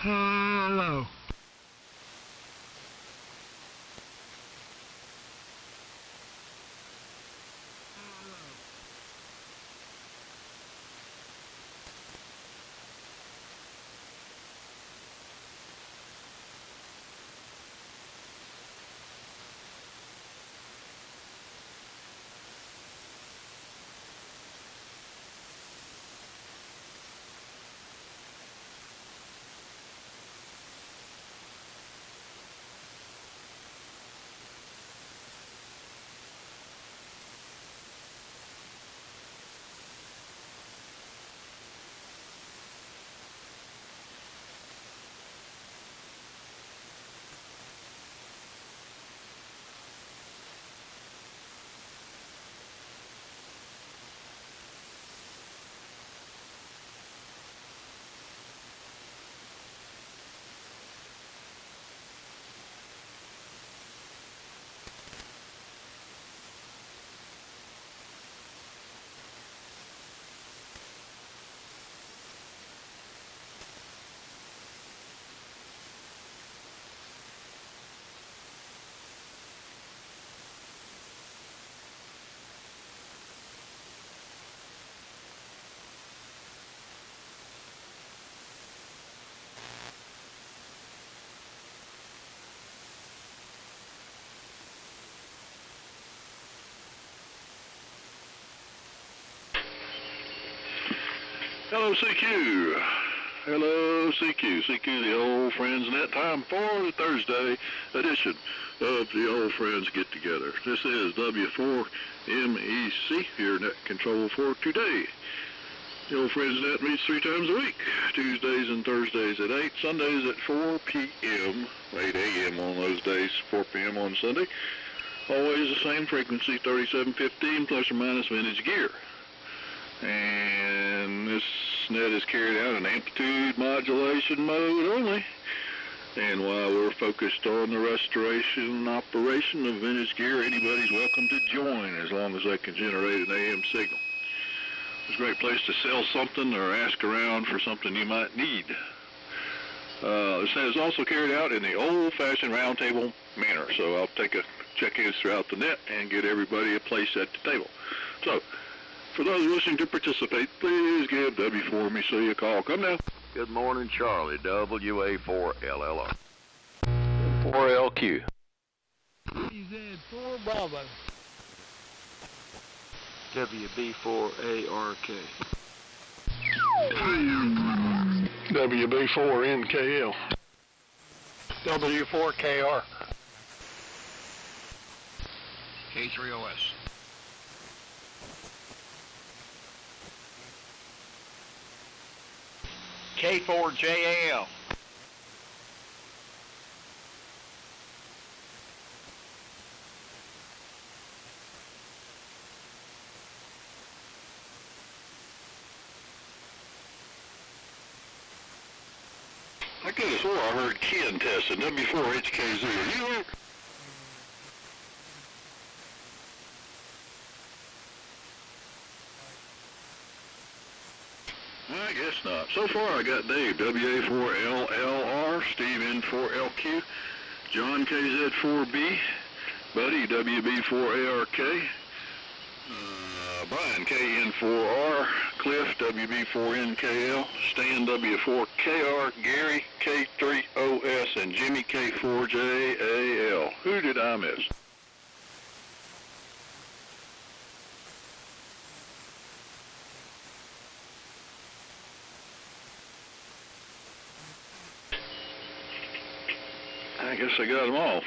Hello. Hello, CQ. Hello, CQ. CQ, the old friends, and that time for the Thursday edition of the Old Friends Get Together. This is W4MEC, your net control for today. The Old Friends Net meets 3 times a week, Tuesdays and Thursdays at 8, Sundays at 4 p.m., 8 a.m. on those days, 4 p.m. on Sunday. Always the same frequency, 3715 plus or minus vintage gear. And this net is carried out in amplitude modulation mode only. And while we're focused on the restoration and operation of vintage gear, anybody's welcome to join as long as they can generate an AM signal. It's a great place to sell something or ask around for something you might need. This net is also carried out in the old-fashioned roundtable manner, so I'll take a check-ins throughout the net and get everybody a place at the table. So, for those wishing to participate, please give W4MEC a call. Come now. Good morning, Charlie. WA4LLR. 4LQ. EZ4 Bravo. WB4ARK. WB4NKL. W4KR. K3OS. K4JAL. I could have swore I heard Ken testing W4HKZ. Are you there? I guess not. So far I got Dave, WA4LLR, Steve N4LQ, John KZ4B, Buddy WB4ARK, Brian KN4R, Cliff WB4NKL, Stan W4KR, Gary K3OS, and Jimmy K4JAL. Who did I miss? I guess I got them all.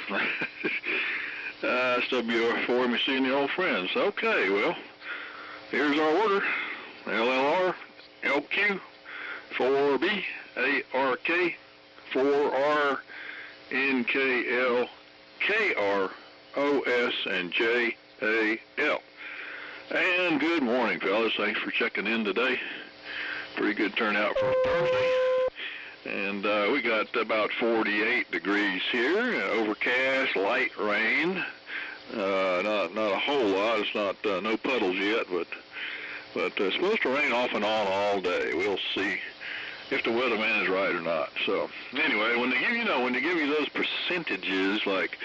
It's W4MEC and the old friends. Okay, well, here's our order. LLR, LQ, 4B, ARK, 4R, NKL, KR, OS, and JAL. And good morning, fellas. Thanks for checking in today. Pretty good turnout for Thursday. And we got about 48 degrees here, overcast, light rain. Not a whole lot. It's not no puddles yet, but it's supposed to rain off and on all day. We'll see if the weatherman is right or not. So anyway, when they give you those percentages like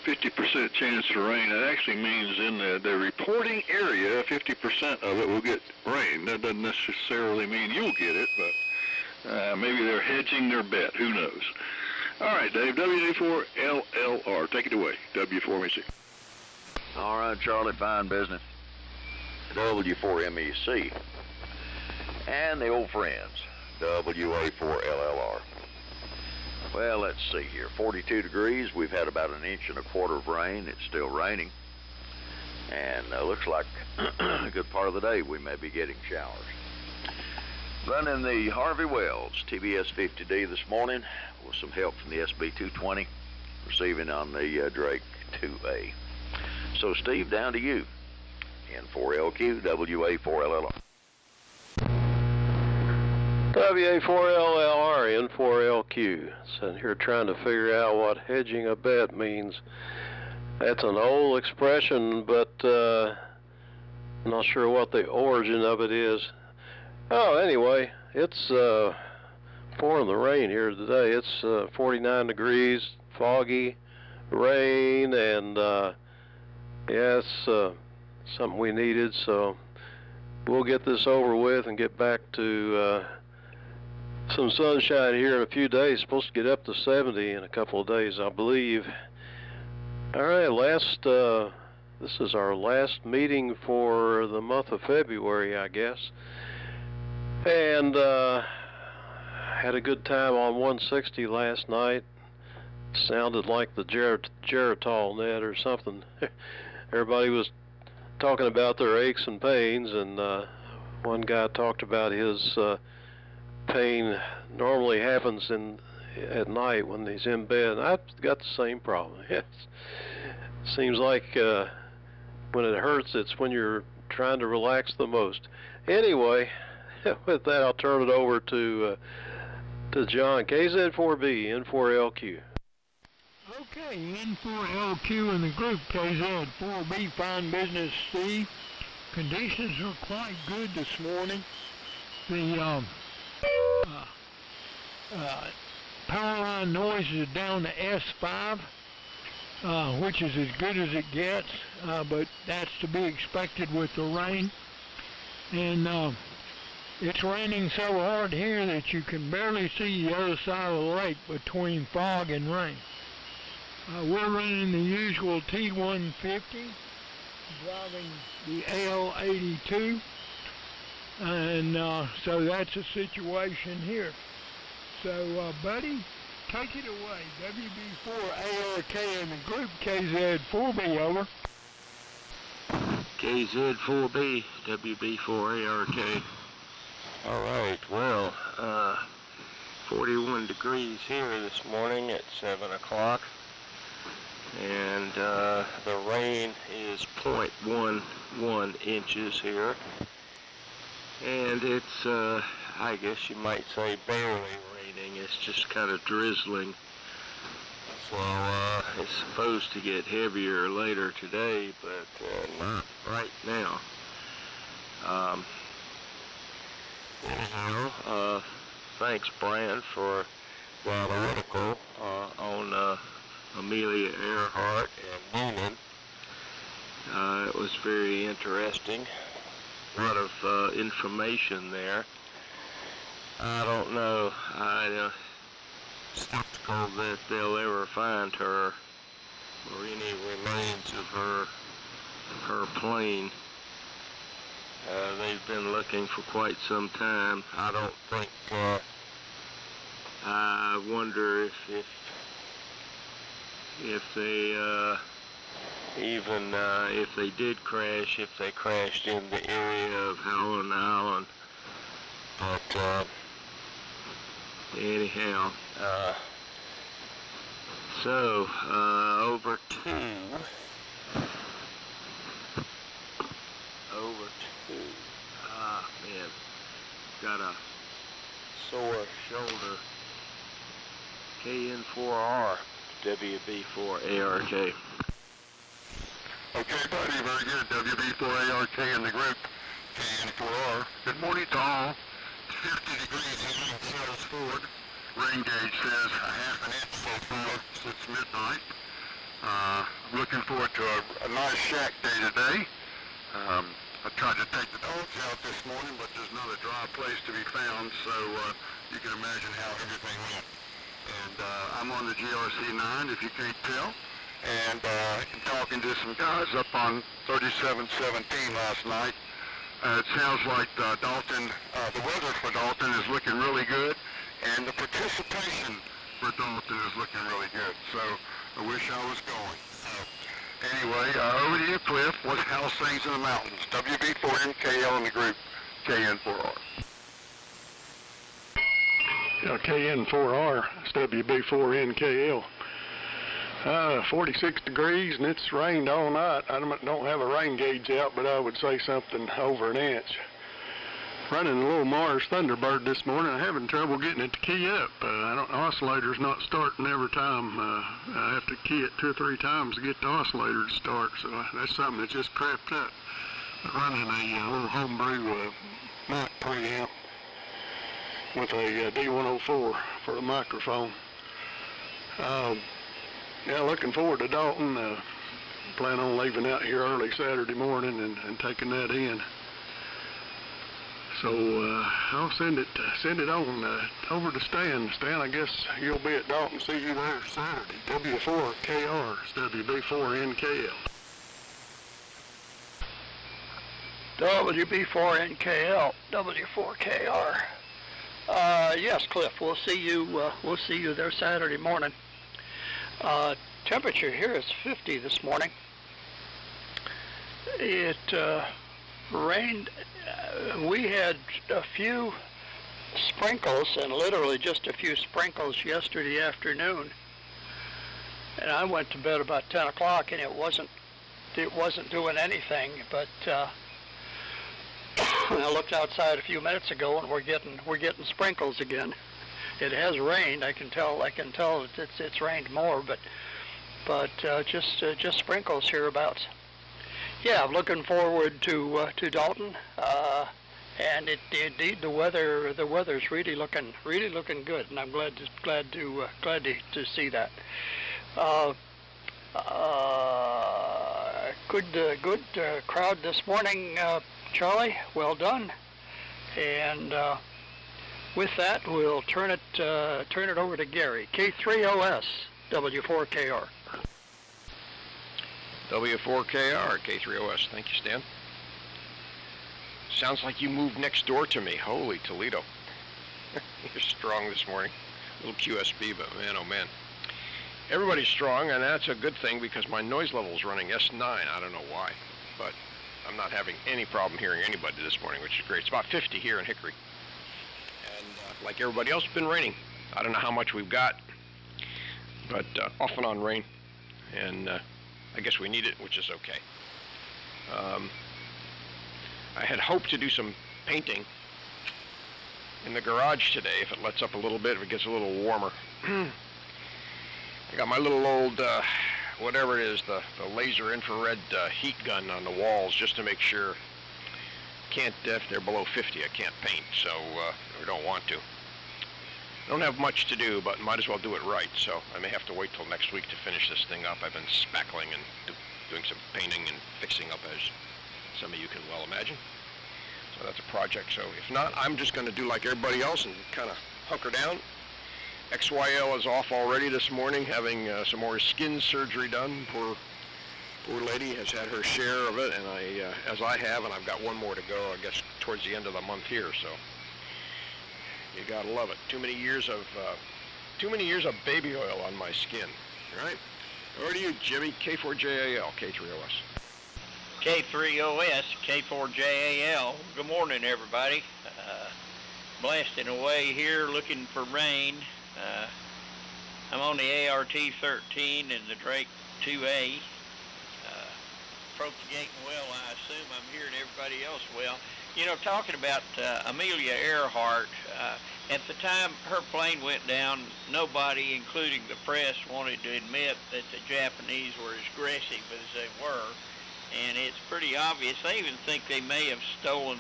50% chance for rain, that actually means in the reporting area, 50% of it will get rain. That doesn't necessarily mean you'll get it, but maybe they're hedging their bet. Who knows? All right, Dave, WD4LLR. Take it away. W4MEC. All right, Charlie, fine business. W4MEC. And the old friends, WA4LLR. Well, let's see here. 42 degrees. We've had about 1.25 inches of rain. It's still raining. And looks like a good part of the day we may be getting showers. Running the Harvey Wells TBS 50D this morning with some help from the SB 220, receiving on the Drake 2A. So, Steve, down to you. N4LQ, WA4LLR. WA4LLR, N4LQ. Sitting here trying to figure out what hedging a bet means. That's an old expression, but I'm not sure what the origin of it is. Oh, anyway, it's pouring the rain here today. It's 49 degrees, foggy, rain, and yeah, it's something we needed, so we'll get this over with and get back to some sunshine here in a few days. Supposed to get up to 70 in a couple of days, I believe. All right, this is our last meeting for the month of February, I guess. And had a good time on 160 last night. Sounded like the Geritol net or something. Everybody was talking about their aches and pains, and one guy talked about his pain normally happens at night when he's in bed. And I've got the same problem. It seems like when it hurts, it's when you're trying to relax the most. Anyway, with that, I'll turn it over to John. KZ4B, N4LQ. Okay, N4LQ in the group, KZ4B, fine business, Steve. Conditions are quite good this morning. The power line noise is down to S5, which is as good as it gets, but that's to be expected with the rain. And it's raining so hard here that you can barely see the other side of the lake between fog and rain. We're running the usual T150, driving the L82, and so that's the situation here. So, buddy, take it away. WB4ARK in the group, KZ4B, over. KZ4B, WB4ARK. All right, well, 41 degrees here this morning at 7 o'clock. And the rain is 0.11 inches here. And it's, I guess you might say, barely raining. It's just kind of drizzling. So it's supposed to get heavier later today, but not right now. Anyhow, thanks, Brian, for that article on Amelia Earhart and Noonan. It was very interesting. A lot of information there. I don't know. I'm skeptical that they'll ever find her or any remains of her plane. They've been looking for quite some time. I don't think. I wonder if they if they did crash, if they crashed in the area of Howland Island. But anyhow, so over to man, got a sore shoulder. KN4R, WB4ARK. Okay, buddy, very good. WB4ARK in the group. KN4R. Good morning to all. 50 degrees here in Settles Ford. Rain gauge says a half an inch so far since midnight. I'm looking forward to a nice shack day today. I tried to take the dogs out this morning, but there's not a dry place to be found, so you can imagine how everything went. And I'm on the GRC-9, if you can't tell, and talking to some guys up on 3717 last night. It sounds like Dalton, the weather for Dalton is looking really good, and the participation for Dalton is looking really good. So I wish I was going. Anyway, over to you, Cliff. How's things in the mountains? WB4NKL in the group, KN4R. Yeah, KN4R, it's WB4NKL. 46 degrees, and it's rained all night. I don't have a rain gauge out, but I would say something over an inch. Running a little Mars Thunderbird this morning. I'm having trouble getting it to key up. Oscillator's not starting every time. I have to key it 2 or 3 times to get the oscillator to start, so that's something that just crept up. Running a little homebrew mic preamp with a D104 for a microphone. Yeah, looking forward to Dalton. Plan on leaving out here early Saturday morning and taking that in. So I'll send it on over to Stan. Stan, I guess you'll be at Dalton. See you there Saturday. W4KR, WB4NKL. WB4NKL, W4KR. Yes, Cliff, we'll see you there Saturday morning. Temperature here is 50 this morning. It rained. We had a few sprinkles, and literally just a few sprinkles yesterday afternoon. And I went to bed about 10 o'clock, and it wasn't doing anything. But I looked outside a few minutes ago, and we're getting sprinkles again. It has rained. I can tell it's rained more, but just sprinkles hereabouts. Yeah, I'm looking forward to Dalton, and indeed the weather's really looking good, and I'm glad to see that. Good crowd this morning, Charlie. Well done, and with that we'll turn it over to Gary. K3OS W4KR. W4KR, K3OS. Thank you, Stan. Sounds like you moved next door to me. Holy Toledo. You're strong this morning. A little QSB, but man, oh man. Everybody's strong, and that's a good thing because my noise level is running S9. I don't know why, but I'm not having any problem hearing anybody this morning, which is great. It's about 50 here in Hickory. And like everybody else, it's been raining. I don't know how much we've got, but off and on rain. And I guess we need it, which is okay. I had hoped to do some painting in the garage today if it lets up a little bit, if it gets a little warmer. I got my little old, whatever it is, the laser infrared heat gun on the walls just to make sure. If they're below 50, I can't paint, so we don't want to. I don't have much to do, but might as well do it right, so I may have to wait till next week to finish this thing up. I've been spackling and doing some painting and fixing up, as some of you can well imagine. So that's a project. So if not, I'm just going to do like everybody else and kind of hunker down. XYL is off already this morning, having some more skin surgery done. Poor lady has had her share of it, and as I have, and I've got one more to go, I guess, towards the end of the month here. So you gotta love it. Too many years of baby oil on my skin, right? Over to you, Jimmy. K4JAL, K3OS. K3OS, K4JAL. Good morning, everybody. Blasting away here, looking for rain. I'm on the ART-13 and the Drake 2A. Propagating well, I assume. I'm hearing everybody else well. You know, talking about Amelia Earhart, at the time her plane went down, nobody, including the press, wanted to admit that the Japanese were as aggressive as they were. And it's pretty obvious. They even think they may have stolen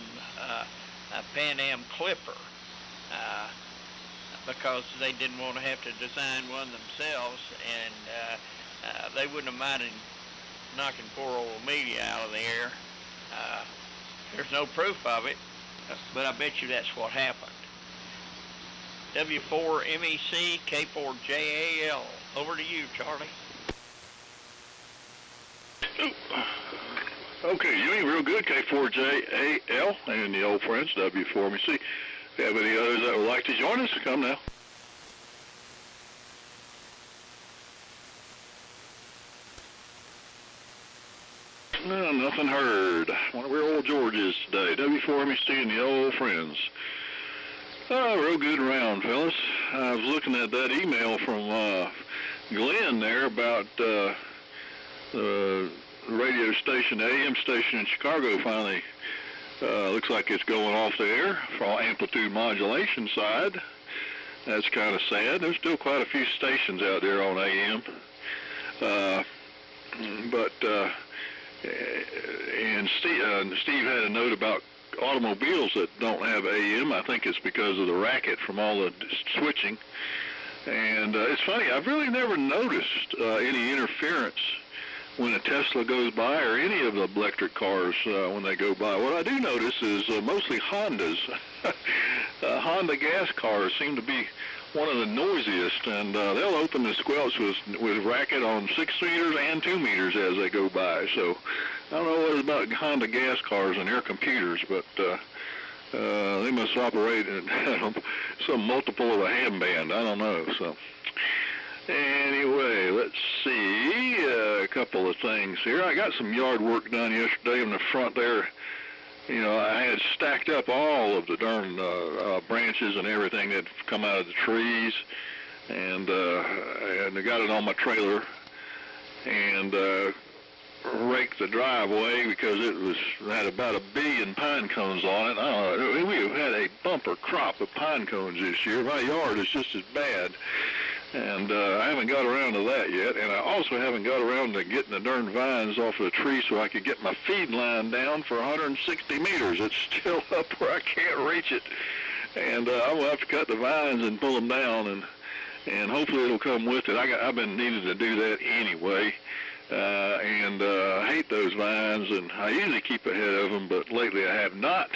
a Pan Am Clipper. because they didn't want to have to design one themselves, and they wouldn't have minded knocking poor old Amelia out of the air. There's no proof of it, but I bet you that's what happened. W4MEC, K4JAL. Over to you, Charlie. Okay, you ain't real good, K4JAL, and the old friends, W4MEC. If you have any others that would like to join us, come now. No, nothing heard. Wonder where old George is today. W4MEC and the old friends. Oh, real good round, fellas. I was looking at that email from Glenn there about the radio station, the AM station in Chicago finally looks like it's going off the air for Amplitude Modulation side. That's kind of sad. There's still quite a few stations out there on AM. And Steve had a note about automobiles that don't have AM. I think it's because of the racket from all the switching. And it's funny, I've really never noticed any interference when a Tesla goes by or any of the electric cars when they go by. What I do notice is mostly Hondas. Honda gas cars seem to be one of the noisiest, and they'll open the squelch with racket on 6 meters and 2 meters as they go by. So I don't know what it's about Honda gas cars and their computers, but they must operate at some multiple of a ham band. I don't know. So anyway, let's see a couple of things here. I got some yard work done yesterday in the front there. You know, I had stacked up all of the darn branches and everything that come out of the trees, and I got it on my trailer and raked the driveway because it had about 1 billion pine cones on it. I don't know, we have had a bumper crop of pine cones this year. My yard is just as bad. And I haven't got around to that yet, and I also haven't got around to getting the darn vines off of the tree so I could get my feed line down for 160 meters. It's still up where I can't reach it, and I will have to cut the vines and pull them down, and hopefully it'll come with it. I've been needing to do that anyway, and I hate those vines, and I usually keep ahead of them, but lately I have not.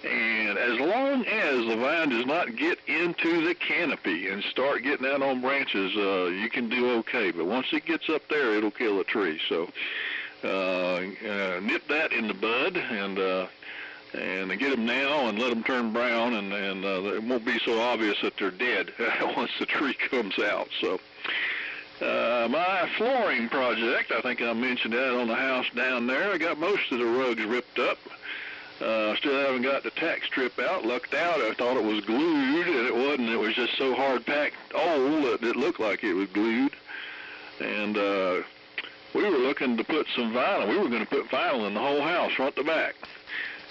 And as long as the vine does not get into the canopy and start getting out on branches, you can do okay. But once it gets up there, it'll kill a tree. So nip that in the bud and get them now and let them turn brown, and it won't be so obvious that they're dead once the tree comes out. So my flooring project, I think I mentioned that on the house down there. I got most of the rugs ripped up. Still haven't got the tack strip out. Lucked out. I thought it was glued, and it wasn't. It was just so hard packed old that it looked like it was glued. And we were looking to put some vinyl. We were going to put vinyl in the whole house, front to back.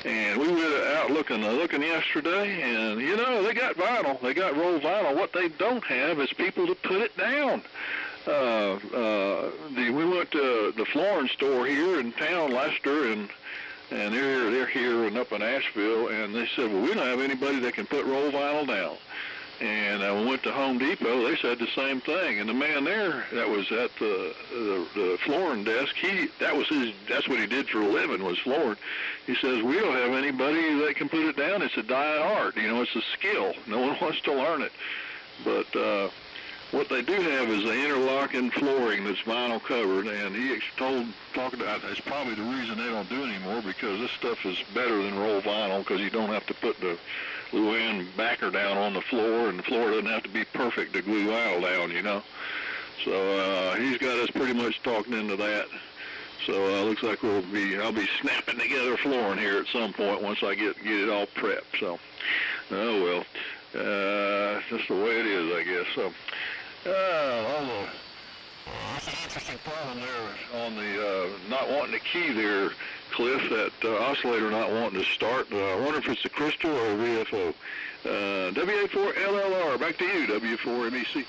And we went out looking yesterday, and you know, they got vinyl. They got rolled vinyl. What they don't have is people to put it down. We went to the flooring store here in town, Leicester, and they're here and up in Asheville, and they said, well, we don't have anybody that can put roll vinyl down. And I went to Home Depot. They said the same thing. And the man there that was at the flooring desk, that's what he did for a living, was flooring. He says, we don't have anybody that can put it down. It's a dying art. You know, it's a skill. No one wants to learn it. But what they do have is the interlocking flooring that's vinyl covered, and he talking about that's probably the reason they don't do it anymore, because this stuff is better than roll vinyl because you don't have to put the glue-in backer down on the floor, and the floor doesn't have to be perfect to glue aisle down, you know. So he's got us pretty much talking into that. So looks like I'll be snapping together flooring here at some point once I get it all prepped. So, oh well, just the way it is, I guess. So. That's an interesting problem there on the not wanting to key there, Cliff, that oscillator not wanting to start. I wonder if it's the crystal or VFO. W84LLR, back to you, W4MEC.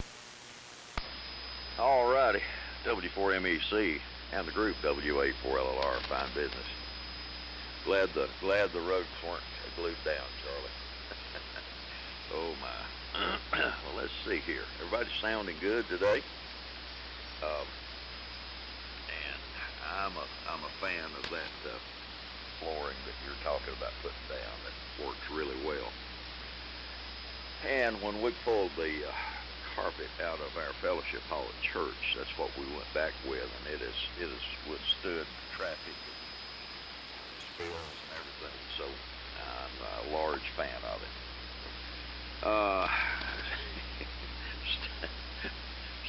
All righty, W4MEC and the group W84LLR, fine business. Glad the rugs weren't glued down, Charlie. Oh my. Well, let's see here. Everybody's sounding good today. And I'm a fan of that flooring that you're talking about putting down. That works really well. And when we pulled the carpet out of our fellowship hall at church, that's what we went back with, and it has withstood traffic and spills and everything. So I'm a large fan of it.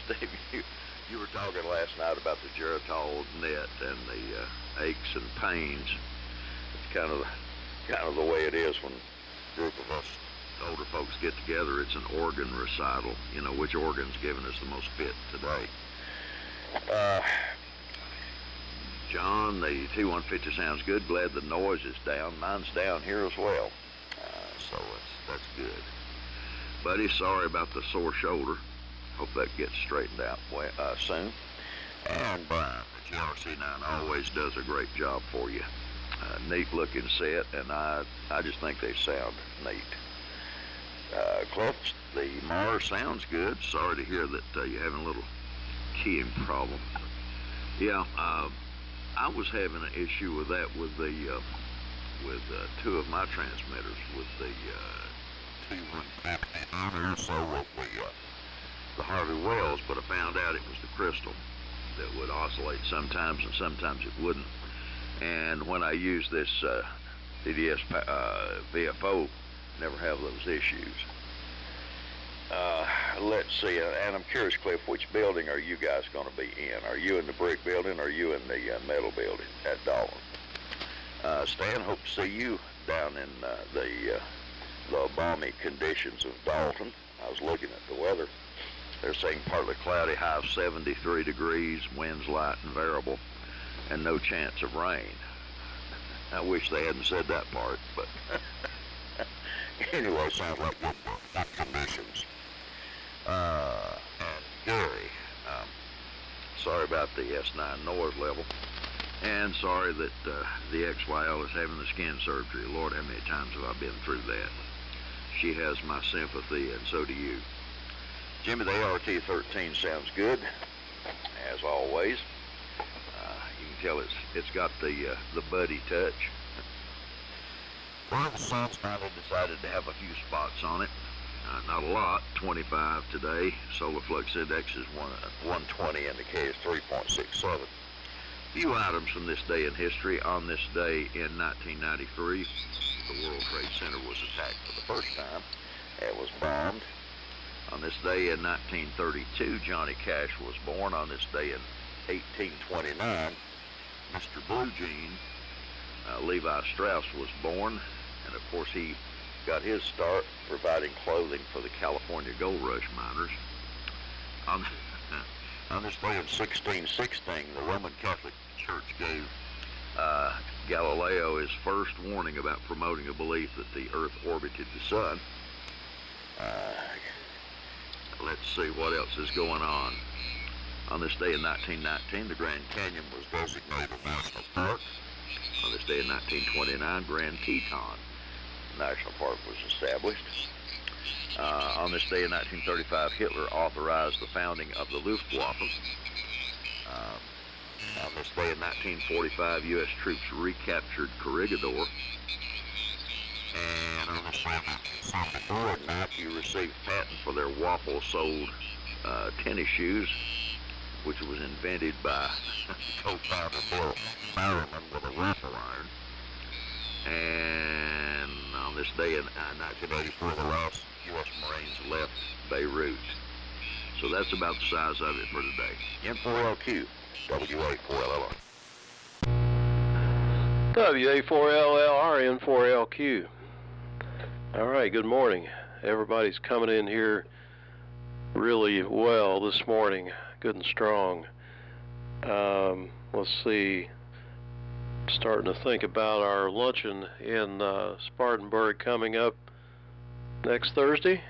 Steve, you were talking last night about the Geritol net and the aches and pains. It's kind of the way it is when a group of us older folks get together. It's an organ recital. You know, which organ's giving us the most fit today. John, the T150 sounds good. Glad the noise is down. Mine's down here as well. So that's good. Buddy, sorry about the sore shoulder. Hope that gets straightened out soon. And Brian, the GRC9 always does a great job for you. Neat looking set, and I just think they sound neat. Cliff, the Mars sounds good. Sorry to hear that you're having a little keying problem. Yeah, I was having an issue with that with the two of my transmitters, with the T150 and also with the Harvey Wells, but I found out it was the crystal that would oscillate sometimes and sometimes it wouldn't. And when I use this DDS VFO, never have those issues. Let's see, and I'm curious, Cliff, which building are you guys going to be in? Are you in the brick building or are you in the metal building at Dalton? Stan, hope to see you down in the balmy conditions of Dalton. I was looking at the weather. They're saying partly cloudy, high of 73 degrees, winds light and variable, and no chance of rain. I wish they hadn't said that part, but anyway, sounds like good conditions. And Gary, sorry about the S9 noise level, and sorry that the XYL is having the skin surgery. Lord, how many times have I been through that? She has my sympathy, and so do you. Jimmy, the ART-13 sounds good, as always. You can tell it's got the buddy touch. Well, the sun's finally decided to have a few spots on it. Not a lot, 25 today. Solar flux index is 120 and the K is 3.67. Few items from this day in history. On this day in 1993, the World Trade Center was attacked for the first time. It was bombed. On this day in 1932, Johnny Cash was born. On this day in 1829, Mr. Blue Jean, Levi Strauss, was born. And of course, he got his start providing clothing for the California Gold Rush miners. On this day in 1616, the Roman Catholic Church gave Galileo his first warning about promoting a belief that the Earth orbited the sun. Let's see what else is going on. On this day in 1919, the Grand Canyon was designated a national park. On this day in 1929, Grand Teton National Park was established. On this day in 1935, Hitler authorized the founding of the Luftwaffe. On this day in 1945, U.S. troops recaptured Corregidor. And on this day in 1974, Nike received patent for their waffle-soled tennis shoes, which was invented by co-founder Bill Merriman with a rifle iron. And on this day in 1984, the last U.S. Marines left Beirut. So that's about the size of it for today. M4LQ, WA4LLR. WA4LLR, N4LQ. All right, good morning. Everybody's coming in here really well this morning, good and strong. Let's see. Starting to think about our luncheon in Spartanburg coming up next Thursday,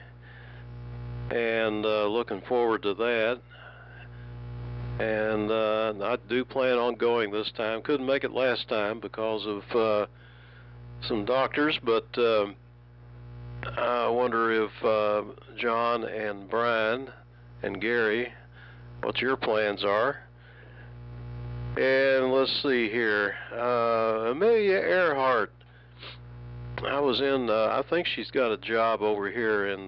and looking forward to that. And I do plan on going this time. Couldn't make it last time because of some doctors, but I wonder if John and Brian and Gary, what your plans are. And let's see here. Amelia Earhart. I was in, I think she's got a job over here in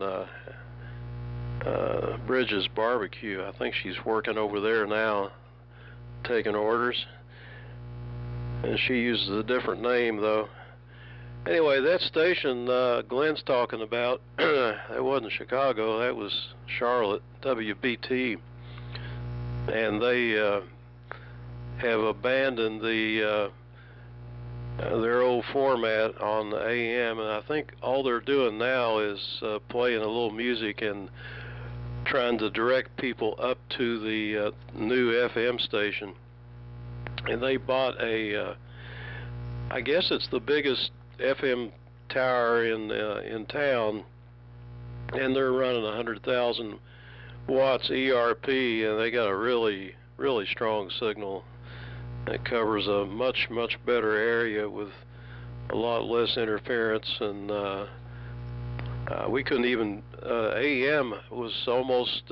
Bridges Barbecue. I think she's working over there now, taking orders. And she uses a different name, though. Anyway, that station Glenn's talking about, that wasn't Chicago, that was Charlotte, WBT. And they have abandoned their old format on the AM, and I think all they're doing now is playing a little music and trying to direct people up to the new FM station. And they bought a, I guess it's the biggest FM tower in town, and they're running 100,000 watts ERP, and they got a really strong signal that covers a much better area with a lot less interference. And we couldn't even AM was almost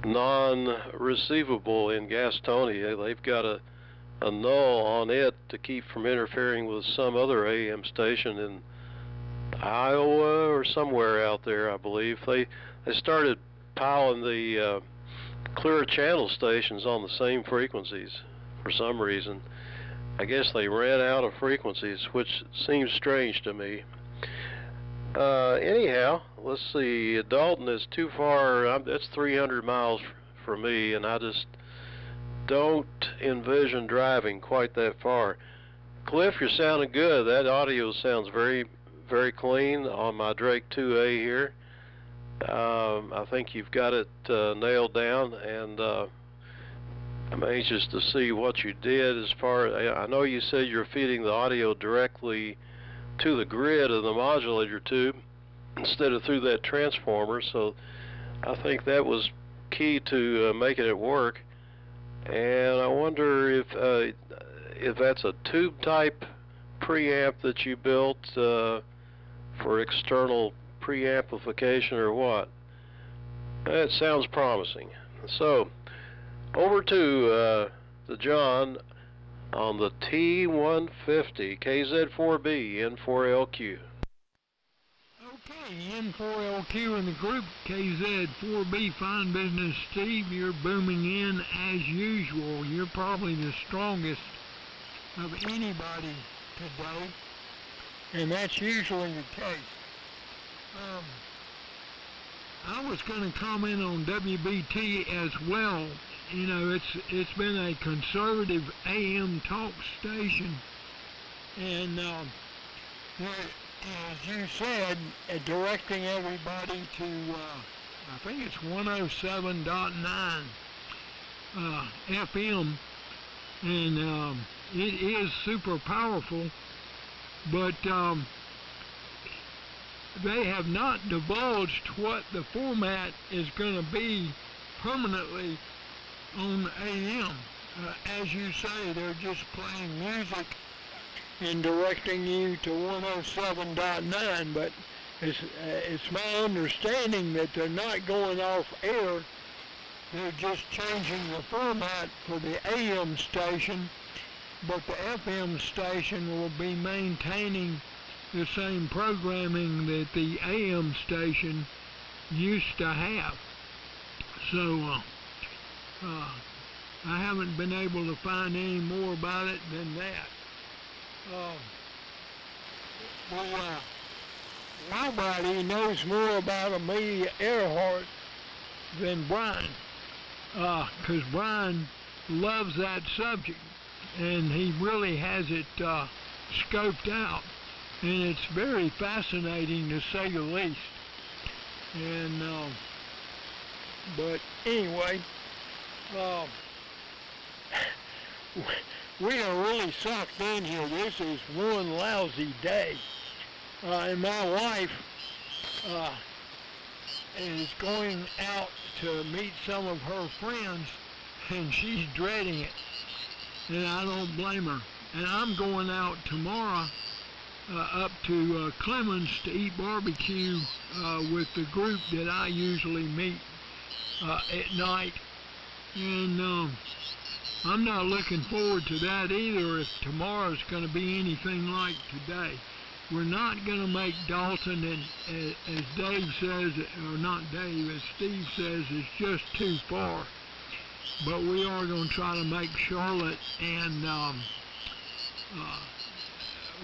non-receivable in Gastonia. They've got a null on it to keep from interfering with some other AM station in Iowa or somewhere out there, I believe. They started piling the clear channel stations on the same frequencies for some reason. I guess they ran out of frequencies, which seems strange to me. Anyhow, let's see. Dalton is too far. That's 300 miles for me, and I just don't envision driving quite that far. Cliff, you're sounding good. That audio sounds very clean on my Drake 2A here. I think you've got it nailed down, and I'm anxious to see what you did as far. I know you said you're feeding the audio directly to the grid of the modulator tube instead of through that transformer, so I think that was key to making it work. And I wonder if that's a tube type preamp that you built for external preamplification or what. That sounds promising. So over to the John on the T150 KZ4B N4LQ. Okay, N4LQ in the group, KZ4B, fine business, Steve. You're booming in as usual. You're probably the strongest of anybody today, and that's usually the case. I was going to comment on WBT as well. You know, it's been a conservative AM talk station, and as you said, directing everybody to, I think it's 107.9 FM, and it is super powerful, but they have not divulged what the format is going to be permanently on AM. As you say, they're just playing music and directing you to 107.9, but it's my understanding that they're not going off air. They're just changing the format for the AM station, but the FM station will be maintaining the same programming that the AM station used to have. So I haven't been able to find any more about it than that. Nobody knows more about Amelia Earhart than Brian, because Brian loves that subject, and he really has it scoped out, and it's very fascinating to say the least. And but anyway, we are really sucked in here. This is one lousy day. And my wife is going out to meet some of her friends, and she's dreading it. And I don't blame her. And I'm going out tomorrow up to Clemens to eat barbecue with the group that I usually meet at night. And I'm not looking forward to that either if tomorrow's going to be anything like today. We're not going to make Dalton, and as Dave says, or not Dave, as Steve says, it's just too far. But we are going to try to make Charlotte and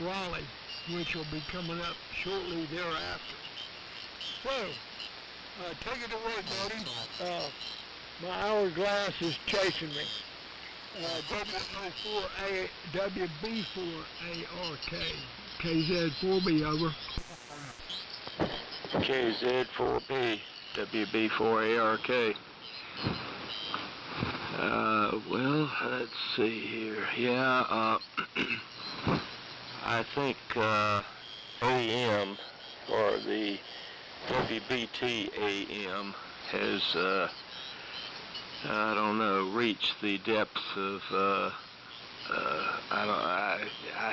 Raleigh, which will be coming up shortly thereafter. So, take it away, buddy. My hourglass is chasing me. WB4ARK. KZ4B, over. KZ4B, WB4ARK. Well, let's see here. Yeah, I think AM, or the WBT AM, has, I don't know, reached the depths of, I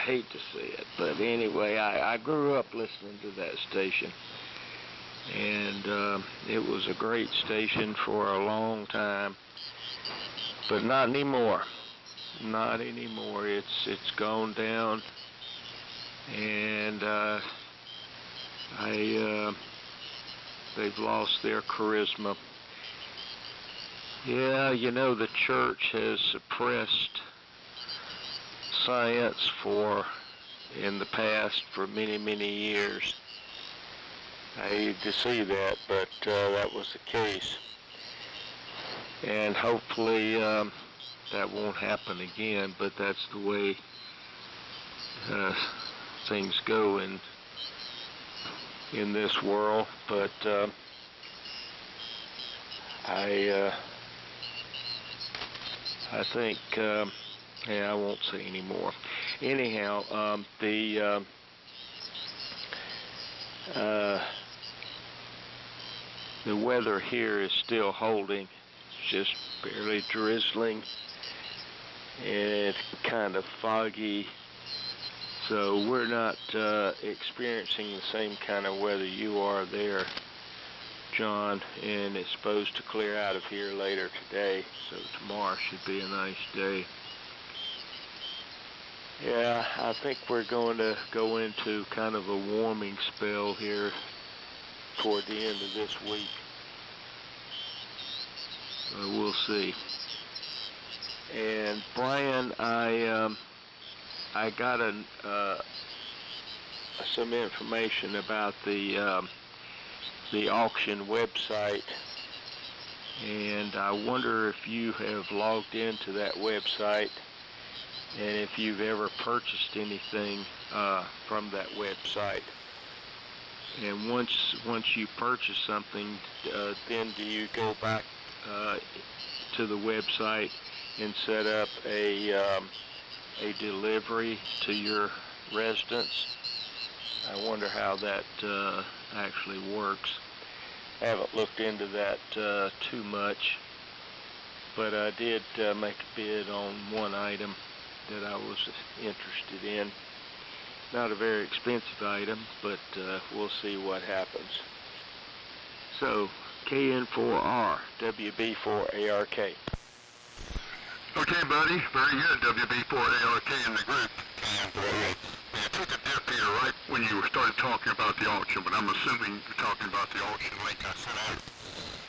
hate to say it, but anyway, I grew up listening to that station, and it was a great station for a long time, but not anymore. Not anymore. It's gone down, and they've lost their charisma. Yeah, you know, the church has suppressed science in the past for many, many years. I hate to see that, but that was the case. And hopefully that won't happen again, but that's the way things go in this world. But I think, yeah, I won't say any more. Anyhow, the weather here is still holding. It's just barely drizzling, and it's kind of foggy. So we're not experiencing the same kind of weather you are there, John, and it's supposed to clear out of here later today, so tomorrow should be a nice day. Yeah, I think we're going to go into kind of a warming spell here toward the end of this week. We'll see. And Brian, I got some information about the auction website, and I wonder if you have logged into that website and if you've ever purchased anything from that website. And once you purchase something, then do you go back to the website and set up a delivery to your residence? I wonder how that actually works. I haven't looked into that too much, but I did make a bid on one item that I was interested in. Not a very expensive item, but we'll see what happens. So, KN4R, WB4ARK. Okay, buddy. Very good. WB4ARK in the group. And you took a dip here right when you started talking about the auction, but I'm assuming you're talking about the auction link I sent out.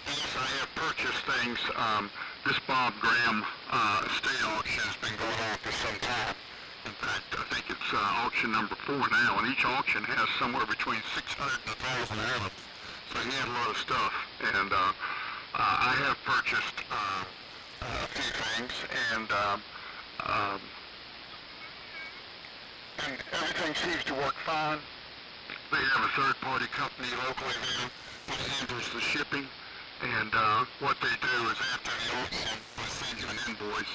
Yes, I have purchased things. This Bob Graham estate auction has been going on for some time. In fact, I think it's auction number 4 now, and each auction has somewhere between 600 and 1,000 items. So he had a lot of stuff, and I have purchased a few things, and everything seems to work fine. They have a third-party company locally there that handles the shipping, and what they do is after the auction, they send you an invoice,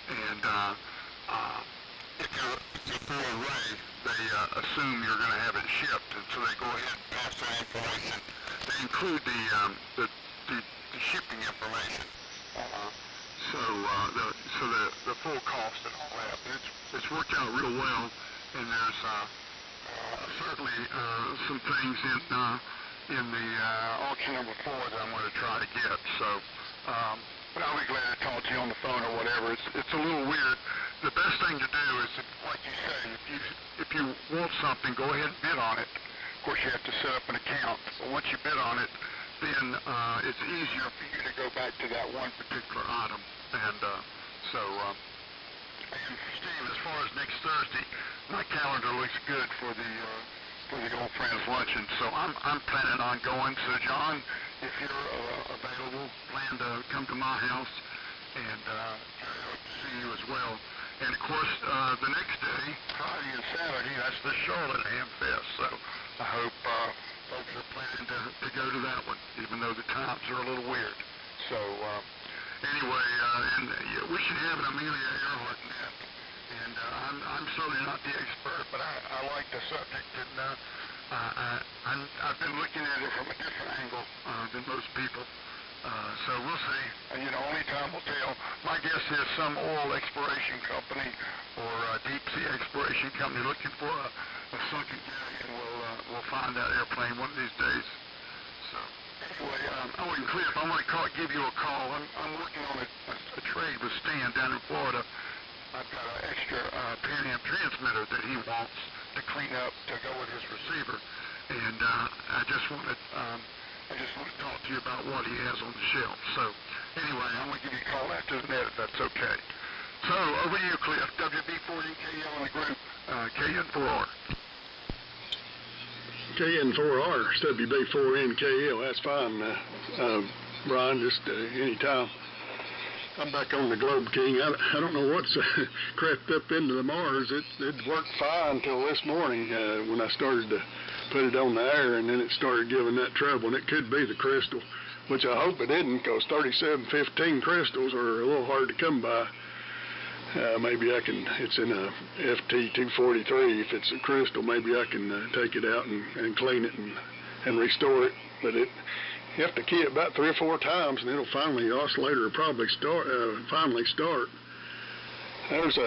and if you're through a Ray, they assume you're going to have it shipped, and so they go ahead and pass that information. They include the shipping information, so the full cost and all that. But it's worked out real well, and there's certainly some things in the auction number 4 that I'm going to try to get. So, but I'll be glad to talk to you on the phone or whatever. It's a little weird. The best thing to do is, like you say, if you want something, go ahead and bid on it. Of course, you have to set up an account. But once you bid on it, then it's easier for you to go back to that one particular item. And and Steve, as far as next Thursday, my calendar looks good for the Old Friends Luncheon. So I'm planning on going. So John, if you're available, plan to come to my house, and I hope to see you as well. And of course, the next day, Friday and Saturday, that's the Charlotte Ham Fest. So I hope folks are planning to go to that one, even though the times are a little weird. So anyway, we should have an Amelia Earhart net. And I'm certainly not the expert, but I like the subject, and I've been looking at it from a different angle than most people. So we'll see. Only time will tell. My guess is some oil exploration company or deep sea exploration company looking for a sunken galleon will find that airplane one of these days. So anyway, and Cliff, I'm going to give you a call. I'm working on a trade with Stan down in Florida. I've got an extra Pan Am transmitter that he wants to clean up to go with his receiver, and I just want to talk to you about what he has on the shelf. So anyway, I'm going to give you a call after the net if that's okay. So over to you, Cliff. WB4NKL on the group, KN4R. KN4R, WB4NKL. That's fine, Brian. Just anytime. I'm back on the Globe King. I don't know what's crept up into the Mars. It worked fine until this morning when I started to put it on the air, and then it started giving that trouble. And it could be the crystal, which I hope it didn't, because 3715 crystals are a little hard to come by. Maybe it's in a FT243. If it's a crystal, maybe I can take it out and clean it and restore it. But you have to key it about 3 or 4 times, and the oscillator will probably finally start. There's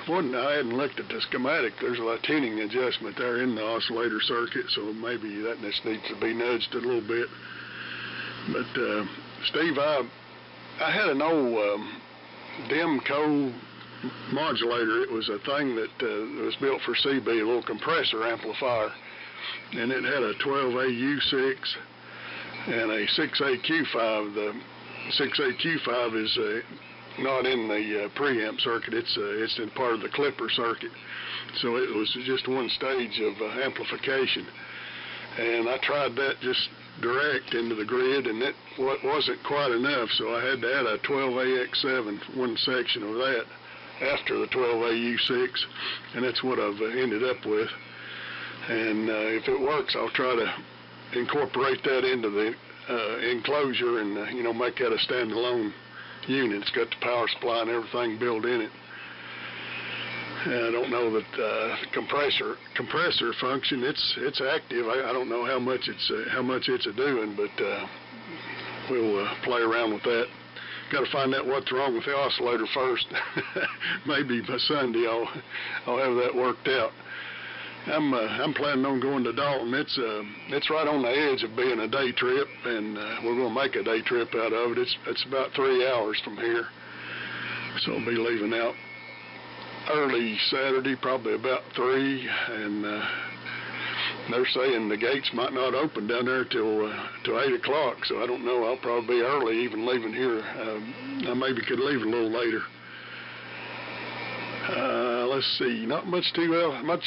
one, I hadn't looked at the schematic. There's a tuning adjustment there in the oscillator circuit, so maybe that just needs to be nudged a little bit. But Steve, I had an old Demco modulator. It was a thing that was built for CB, a little compressor amplifier, and it had a 12AU6 and a 6AQ5. The 6AQ5 is not in the preamp circuit. It's in part of the clipper circuit. So it was just one stage of amplification. And I tried that just direct into the grid, and it wasn't quite enough, so I had to add a 12AX7, one section of that, after the 12AU6, and that's what I've ended up with. And if it works, I'll try to incorporate that into the enclosure and make that a standalone unit. It's got the power supply and everything built in it. I don't know that compressor function. It's active. I don't know how much it's doing, but we'll play around with that. Got to find out what's wrong with the oscillator first. Maybe by Sunday I'll have that worked out. I'm planning on going to Dalton. It's right on the edge of being a day trip, and we're going to make a day trip out of it. It's about 3 hours from here, so I'll be leaving out early Saturday, probably about 3, and they're saying the gates might not open down there till 8 o'clock, so I don't know. I'll probably be early even leaving here. I maybe could leave a little later. Let's see, not much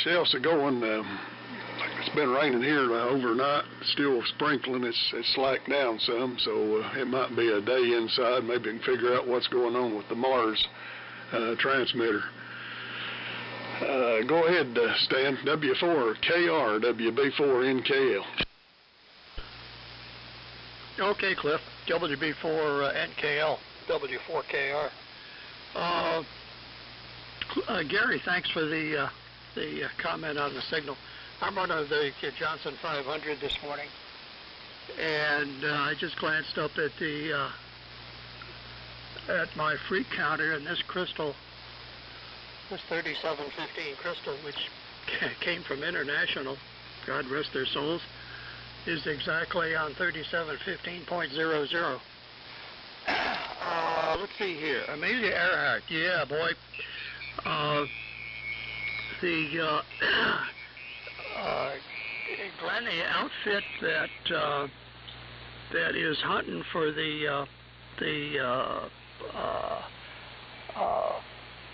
else going. It's been raining here overnight, still sprinkling. It's slacked down some, so it might be a day inside. Maybe we can figure out what's going on with the Mars transmitter. Go ahead, Stan. W4KR, WB4NKL. Okay, Cliff. WB4NKL, W4KR. Gary, thanks for the comment on the signal. I'm running the Johnson 500 this morning, and I just glanced up at my freak counter, and this crystal, this 3715 crystal, which came from International, God rest their souls, is exactly on 3715.00. Let's see here. Amelia Earhart. Yeah, boy. Glenn, the outfit that is hunting for the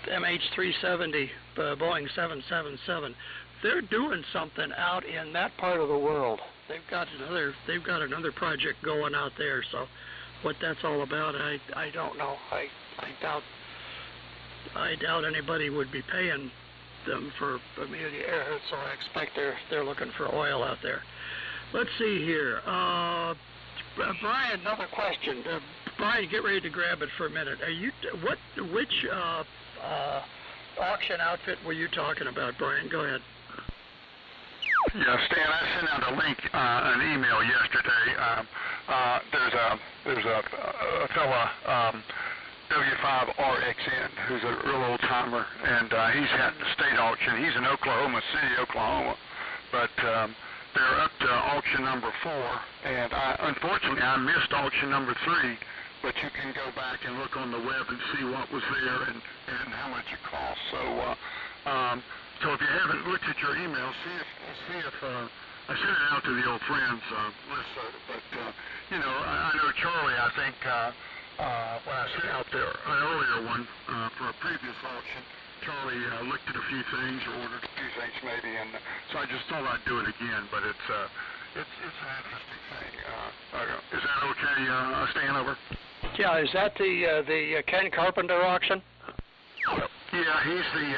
MH370 Boeing 777, they're doing something out in that part of the world. They've got another project going out there. So, what that's all about, I don't know. I doubt anybody would be paying them for Amelia Earhart, so I expect they're looking for oil out there. Let's see here. Brian, another question. Brian, get ready to grab it for a minute. Which auction outfit were you talking about, Brian? Go ahead. Yeah, Stan, I sent out a link, an email yesterday. There's a fella, W5RXN, who's a real old timer, and he's had the state auction. He's in Oklahoma City, Oklahoma, but they're up to auction number 4, and unfortunately I missed auction number 3, but you can go back and look on the web and see what was there and how much it cost. So if you haven't looked at your email, see if I sent it out to the old friends list, but I know Charlie. I think when I sent out an earlier one for a previous auction, Charlie looked at a few things or ordered a few things maybe, and so I just thought I'd do it again. But it's an interesting thing. Is that okay, Stan? Over. Yeah, is that the Ken Carpenter auction? Yeah, he's the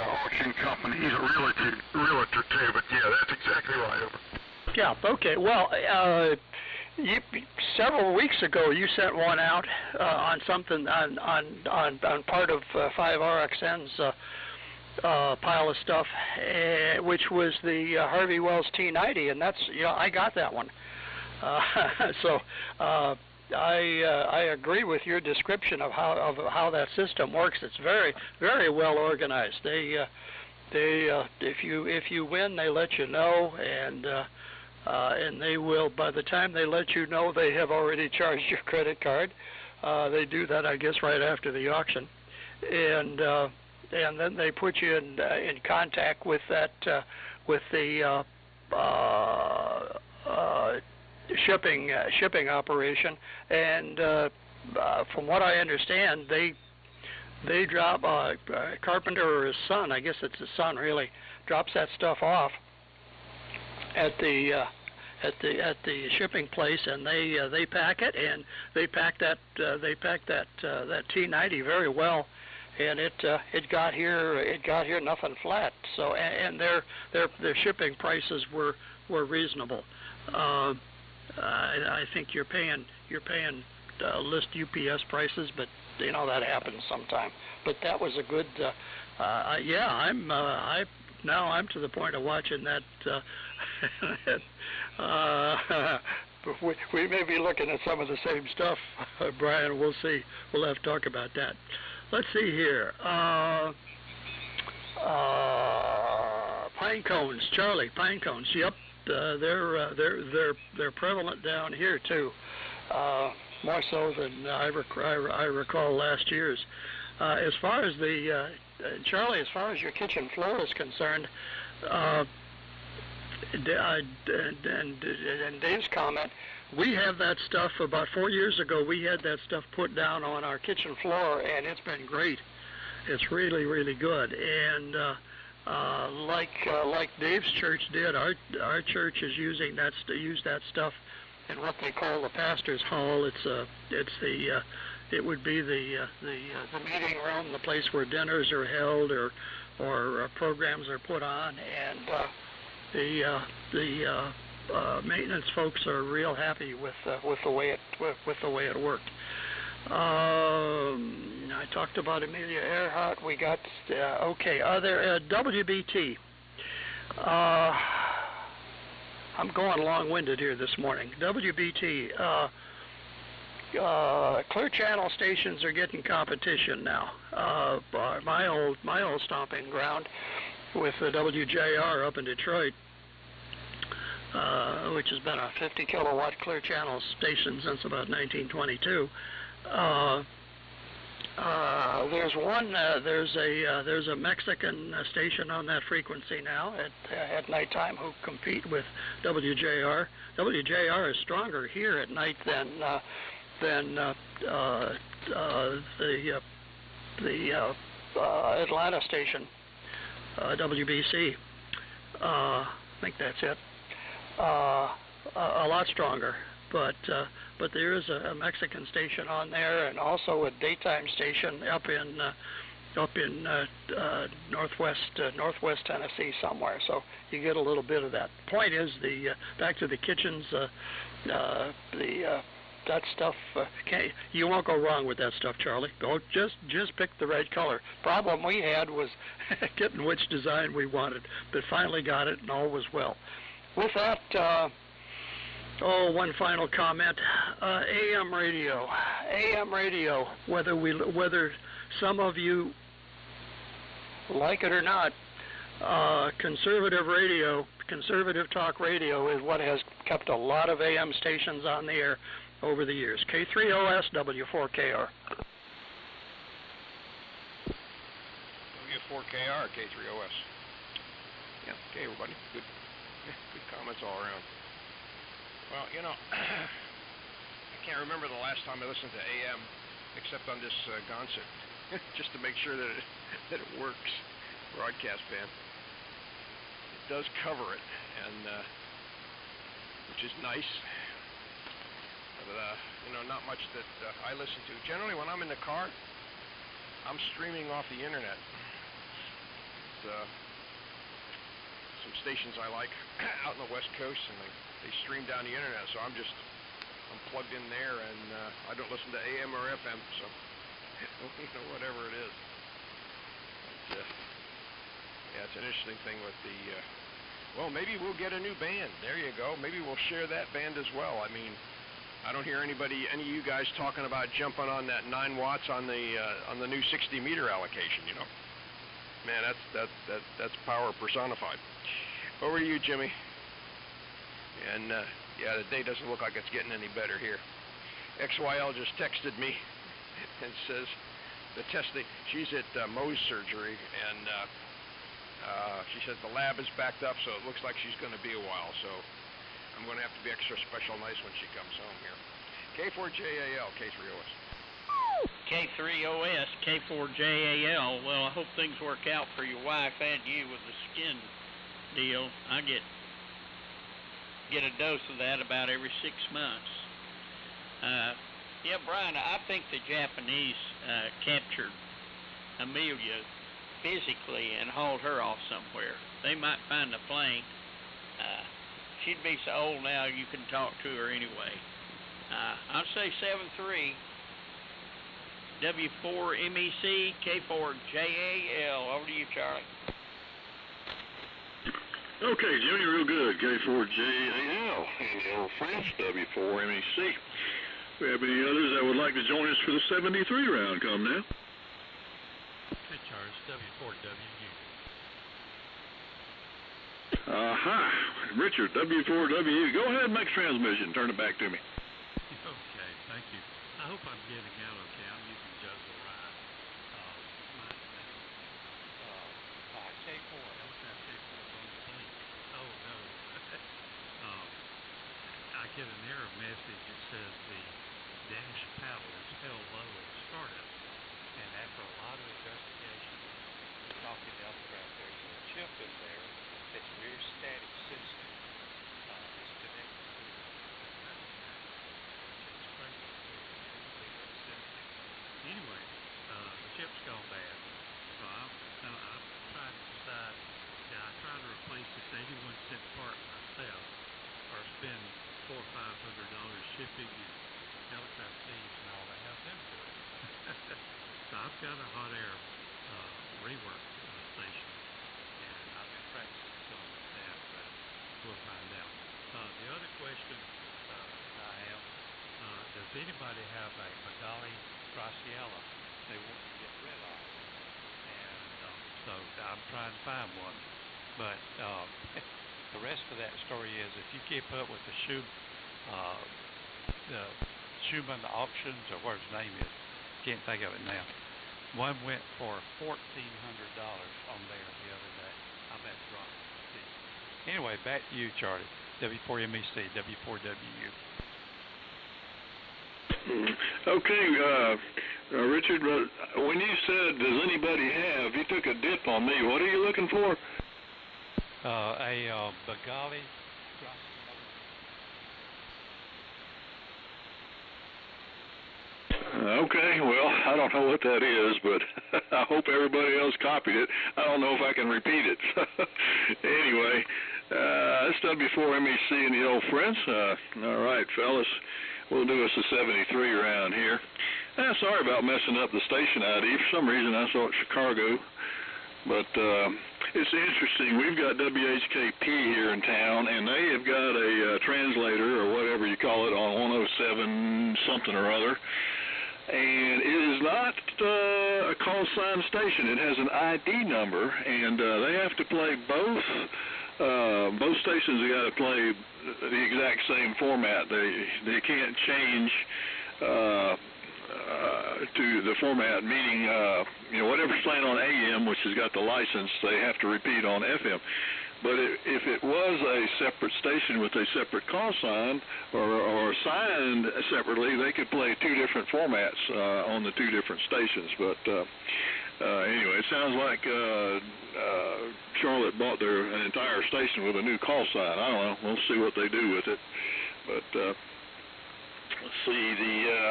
auction company. He's a realtor too. But yeah, that's exactly right. Over. Yeah. Okay. Well, several weeks ago you sent one out on something on part of 5RXN's pile of stuff, which was the Harvey Wells T90, and that's I got that one. I agree with your description of how that system works. It's very, very well organized. If you win, they let you know, and they will. By the time they let you know, they have already charged your credit card. They do that, I guess, right after the auction, and then they put you in contact with that with the shipping operation, and from what I understand, they drop Carpenter or his son, I guess it's his son really, drops that stuff off at the shipping place, and they pack it, and they pack that T90 very well, and it got here nothing flat. So and their shipping prices were reasonable. I think you're paying list UPS prices, but that happens sometime. But that was a good. I'm to the point of watching that. We may be looking at some of the same stuff, Brian. We'll see. We'll have to talk about that. Let's see here. Pine cones, Charlie. Pine cones. Yep. They're prevalent down here too, more so than I recall last year's. As far as Charlie, as far as your kitchen floor is concerned, and Dave's comment, we have that stuff about 4 years ago. We had that stuff put down on our kitchen floor, and it's been great. It's really, really good, and like Dave's church did, our church is using that stuff in what they call the pastor's hall. It would be the meeting room, the place where dinners are held or programs are put on, and the maintenance folks are real happy with the way it worked. I talked about Amelia Earhart. We got other WBT. I'm going long-winded here this morning. WBT. Clear channel stations are getting competition now. My old stomping ground with the WJR up in Detroit which has been a 50 kilowatt clear channel station since about 1922. There's a Mexican station on that frequency now at nighttime who compete with WJR. WJR is stronger here at night than the Atlanta station, WBC. I think that's it. A lot stronger, but there is a Mexican station on there, and also a daytime station up in northwest Tennessee somewhere. So you get a little bit of that. Point is, back to the kitchens, that stuff, you won't go wrong with that stuff, Charlie. Don't just pick the right color. Problem we had was getting which design we wanted, but finally got it, and all was well. With that, one final comment. AM radio, whether some of you like it or not, conservative talk radio is what has kept a lot of AM stations on the air over the years. K3OS, W4KR. W4KR, K3OS. Yeah, okay, everybody. Good comments all around. Well, you know, I can't remember the last time I listened to AM except on this Gonset, just to make sure that it works. Broadcast band. It does cover it, and which is nice. But you know, not much that I listen to. Generally, when I'm in the car, I'm streaming off the internet. Some stations I like out on the West Coast, and they stream down the internet, so I'm plugged in there, and I don't listen to AM or FM, so you know, whatever it is. But, yeah, it's an interesting thing with the. Well, maybe we'll get a new band. There you go. Maybe we'll share that band as well. I mean, I don't hear any of you guys talking about jumping on that 9 watts on the new 60 meter allocation. You know, man, that's power personified. Over to you, Jimmy. And yeah, the day doesn't look like it's getting any better here. XYL just texted me and says the testing. She's at Moe's surgery, and she says the lab is backed up, so it looks like she's going to be a while. So I'm going to have to be extra special nice when she comes home here. K4JAL, K3OS. K3OS, K4JAL. Well, I hope things work out for your wife and you with the skin deal. I get a dose of that about every 6 months. Yeah, Brian, I think the Japanese captured Amelia physically and hauled her off somewhere. They might find the plane. She'd be so old now you can talk to her anyway. I'll say 7-3, W4MEC, K4JAL. Over to you, Charlie. Okay, Jimmy, real good. K4JAL and your friends, W4MEC. We have any others that would like to join us for the 73 round? Come now. Hey, Charles, W4WU. Aha, Richard, W4WU. Go ahead and make transmission. Turn it back to me. Okay, thank you. I hope I'm getting out okay. I'm using Joseph Ryan. K4. Helicopter K4 is on the plane. Oh, no. I get an error message that says the dash paddle is held low at startup. And after a lot of investigation, talking to Elcraft, there's a chip in there that's rear static system. It's connected to the metal paddle, which is sprinkler sensitive. Anyway, the chip's gone bad. So I'm trying to decide, can I try to replace this 81-cent part myself, or spend $400 or $500 shipping and helicopter fees and all that? How's that do it? So I've got a hot air rework station, and I've been practicing some of that, but we'll find out. The other question I have, does anybody have a Magali Graciela they want to get rid of? And so I'm trying to find one. But the rest of that story is if you keep up with the Schumann auctions, or what his name is, can't think of it now. One went for $1,400 on there the other day. I bet it's right. Anyway, back to you, Charlie. W4MEC, W4WU. Okay, Richard, when you said, does anybody have, you took a dip on me. What are you looking for? A Bengali. Okay, well, I don't know what that is, but I hope everybody else copied it. I don't know if I can repeat it. Anyway, it's W4MEC and the old friends. All right, fellas, we'll do us a 73 round here. Sorry about messing up the station ID. For some reason, I thought Chicago. But it's interesting. We've got WHKP here in town, and they have got a translator, or whatever you call it, on 107 something or other. And it is not a call sign station. It has an ID number, and they have to play both. Both stations have got to play the exact same format. They can't change to the format, meaning whatever's playing on AM, which has got the license, they have to repeat on FM. But if it was a separate station with a separate call sign or signed separately, they could play two different formats on the two different stations. But anyway, it sounds like Charlotte bought an entire station with a new call sign. I don't know. We'll see what they do with it. But let's see.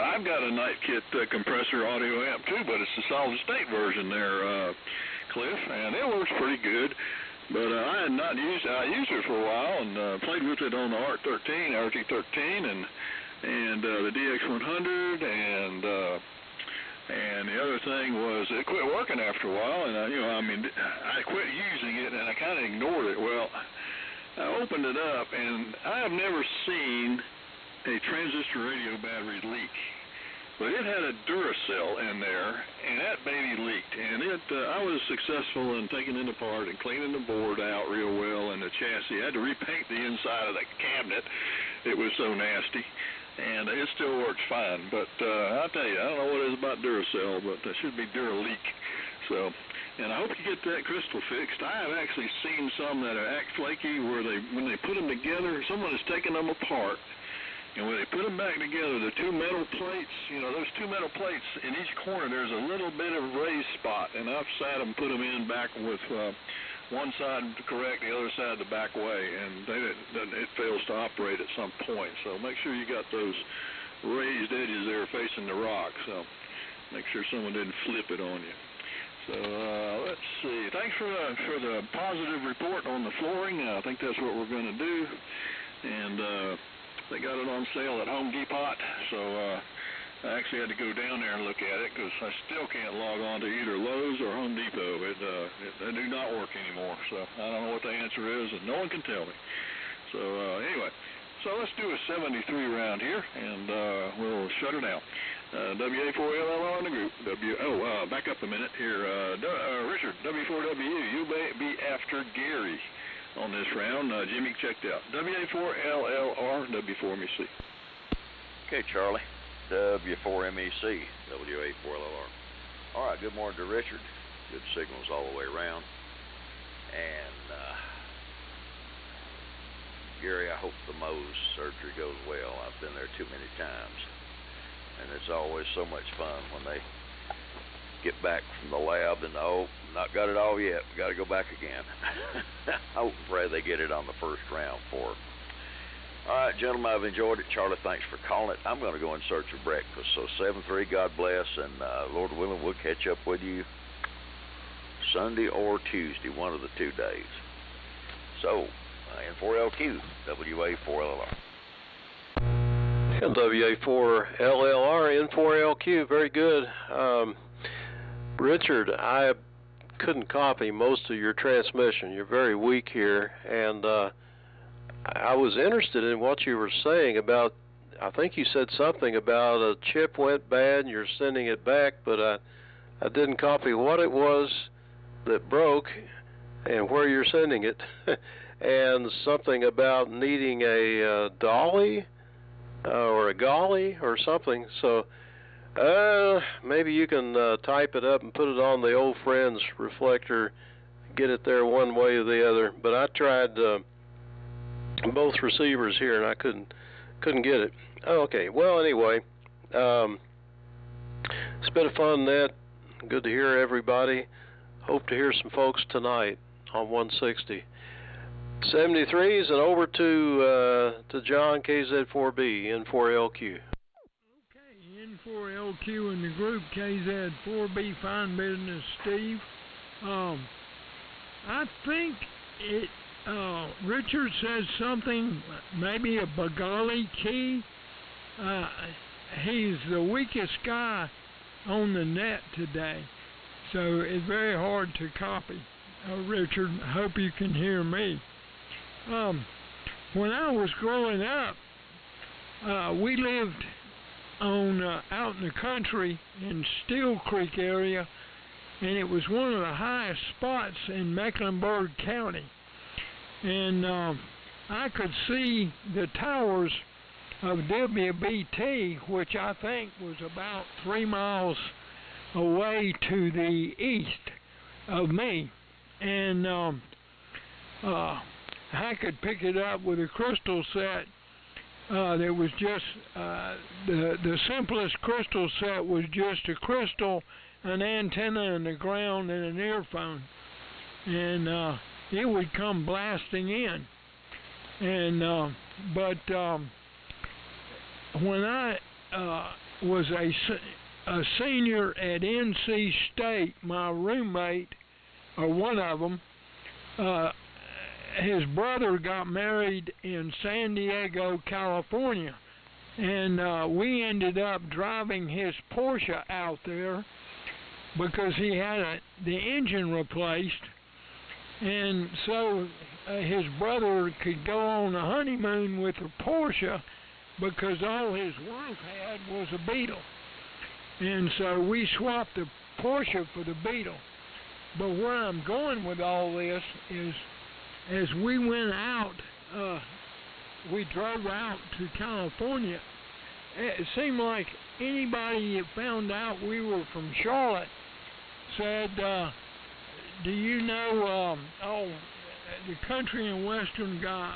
I've got a Night Kit compressor audio amp too, but it's the solid state version there, Cliff, and it works pretty good. But I had not used it. I used it for a while and played with it on the RT13, and the DX100, and the other thing was it quit working after a while, and I quit using it and I kind of ignored it. Well, I opened it up, and I have never seen a transistor radio battery leak. But it had a Duracell in there, and that baby leaked. And I was successful in taking it apart and cleaning the board out real well, and the chassis. I had to repaint the inside of the cabinet. It was so nasty, and it still works fine. But I'll tell you, I don't know what it is about Duracell, but it should be Duraleak. So, and I hope you get that crystal fixed. I have actually seen some that act flaky, where when they put them together, someone has taken them apart. And when they put them back together, the two metal plates, those two metal plates, in each corner there's a little bit of raised spot. And I've sat them, put them in back with one side correct, the other side the back way, and it fails to operate at some point. So make sure you got those raised edges there facing the rock. So make sure someone didn't flip it on you. So let's see. Thanks for the positive report on the flooring. I think that's what we're going to do. And they got it on sale at Home Depot, so I actually had to go down there and look at it because I still can't log on to either Lowe's or Home Depot. They do not work anymore, so I don't know what the answer is, and no one can tell me. So anyway, so let's do a 73 round here, and we'll shut her down. WA4LLR in the group. Back up a minute here. Richard, W4WU, you may be after Gary on this round. Jimmy checked out. WA4LLR, W4MEC. Okay, Charlie. W4MEC, WA4LLR. All right, good morning to Richard. Good signals all the way around. And Gary, I hope the Mohs surgery goes well. I've been there too many times. And it's always so much fun when they get back from the lab and, not got it all yet. We got to go back again. I hope and pray they get it on the first round for it. All right, gentlemen, I've enjoyed it. Charlie, thanks for calling it. I'm going to go in search of breakfast. So 7-3, God bless, and Lord willing, we'll catch up with you Sunday or Tuesday, one of the 2 days. So, N4LQ, WA4LLR. And WA4LLR, N4LQ, very good. Richard, I couldn't copy most of your transmission. You're very weak here, and I was interested in what you were saying about, I think you said something about a chip went bad and you're sending it back, but I didn't copy what it was that broke and where you're sending it. and something about needing a dolly or a golly or something. So maybe you can type it up and put it on the old friend's reflector, get it there one way or the other. But I tried both receivers here and I couldn't get it. Okay, well anyway, it's been a fun net. Good to hear everybody. Hope to hear some folks tonight on 160. 73s and over to John, KZ4B, N4LQ. Okay, N4LQ in the group, KZ4B, fine business, Steve. I think it, Richard says something, maybe a Bengali key. He's the weakest guy on the net today, so it's very hard to copy. Richard, hope you can hear me. When I was growing up, we lived on out in the country in Steel Creek area, and it was one of the highest spots in Mecklenburg County. And I could see the towers of WBT, which I think was about 3 miles away to the east of me. And I could pick it up with a crystal set. There was just the simplest crystal set was just a crystal, an antenna in the ground, and an earphone, and it would come blasting in. And but when I was a senior at NC State, my roommate, or one of them, his brother got married in San Diego, California, and we ended up driving his Porsche out there because he had the engine replaced, and so his brother could go on a honeymoon with a Porsche because all his wife had was a Beetle, and so we swapped the Porsche for the Beetle. But where I'm going with all this is, as we went out, we drove out to California, it seemed like anybody that found out we were from Charlotte said, do you know, the country and western guy,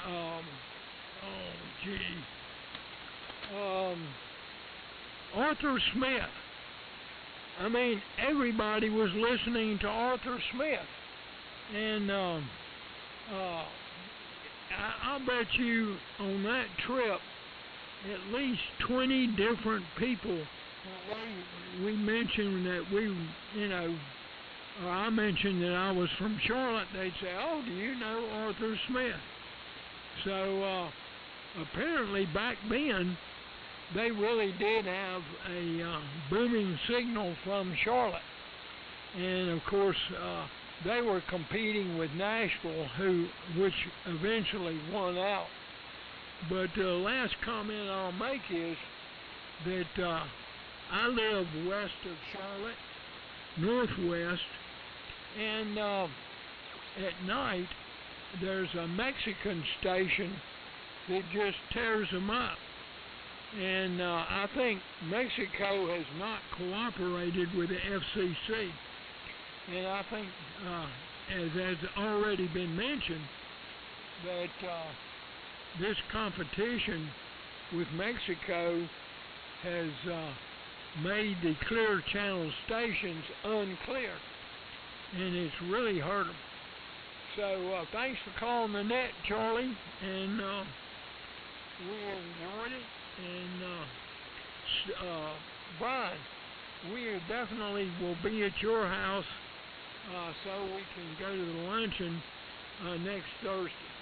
Arthur Smith. I mean, everybody was listening to Arthur Smith. And I'll bet you on that trip, at least 20 different people, we mentioned that or I mentioned that I was from Charlotte, they'd say, oh, do you know Arthur Smith? So apparently back then, they really did have a booming signal from Charlotte. And of course, they were competing with Nashville, which eventually won out. But the last comment I'll make is that I live west of Charlotte, northwest, and at night there's a Mexican station that just tears them up. And I think Mexico has not cooperated with the FCC. And I think, as has already been mentioned, that this competition with Mexico has made the Clear Channel stations unclear, and it's really hurt them. So thanks for calling the net, Charlie, and we enjoyed it. And Brian, we definitely will be at your house so we can go to the luncheon next Thursday.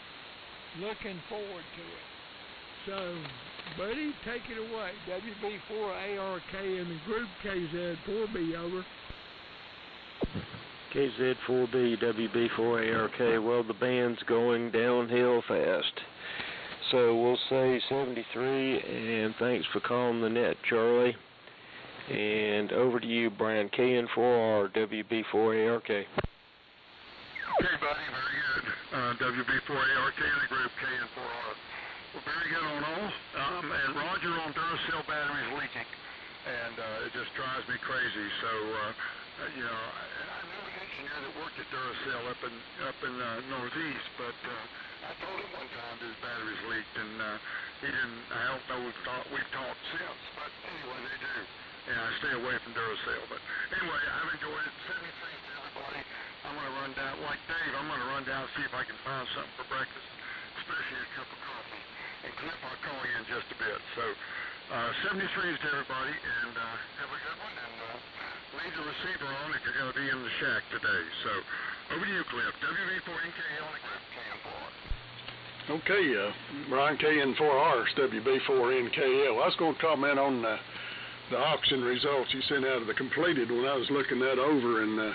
Looking forward to it. So, buddy, take it away. WB4ARK in the group, KZ4B, over. KZ4B, WB4ARK, well, the band's going downhill fast. So we'll say 73, and thanks for calling the net, Charlie. And over to you, Brian, KN4R, WB4ARK. Okay, buddy, very good. WB4ARK in the group KN4R. We're very good on all, and Roger on Duracell batteries leaking, and it just drives me crazy. So, you know, I knew an engineer that worked at Duracell up in Northeast, but I told him one time that his batteries leaked, and he didn't. I don't know. We've talked since, but anyway, they do. And I stay away from Duracell. But anyway, I've enjoyed it. 73 to everybody. I'm going to run down, like Dave, I'm going to run down and see if I can find something for breakfast, especially a cup of coffee. And Cliff, I'll call you in just a bit. So, 73s to everybody, and have a good one. And leave the receiver on if you're going to be in the shack today. So, over to you, Cliff. WB4NKL on the group, KN4R. Okay, Brian, KN4R, WB4NKL. I was going to comment on the auction results you sent out of the completed one. I was looking that over, and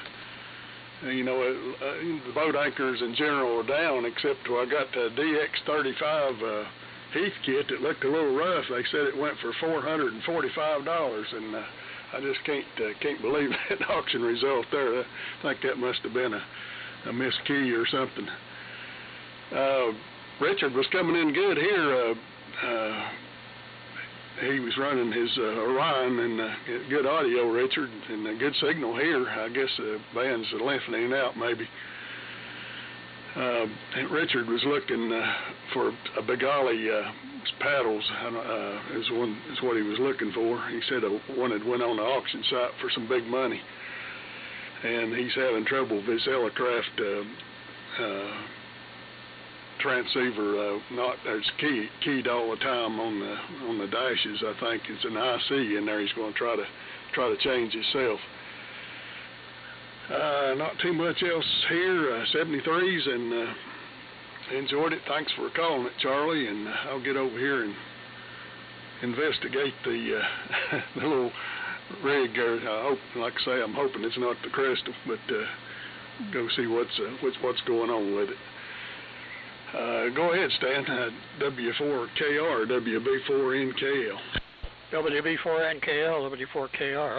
you know, the boat anchors in general are down, except I got the DX35 Heath kit that looked a little rough. They said it went for $445, and I just can't believe that auction result there. I think that must have been a miskey or something. Richard was coming in good here. He was running his Orion, and good audio, Richard, and a good signal here. I guess the band's lengthening out, maybe. Richard was looking for a Bengali paddles. Is what he was looking for. He said one had went on the auction site for some big money, and he's having trouble with his Elecraft transceiver. It's keyed all the time on the dashes. I think it's an IC in there. He's going to try to change himself. Not too much else here. 73s, and enjoyed it. Thanks for calling it, Charlie. And I'll get over here and investigate the little rig. I hope, like I say, I'm hoping it's not the crystal, but go see what's going on with it. Go ahead, Stan. W4KR, WB4NKL. WB4NKL, W4KR.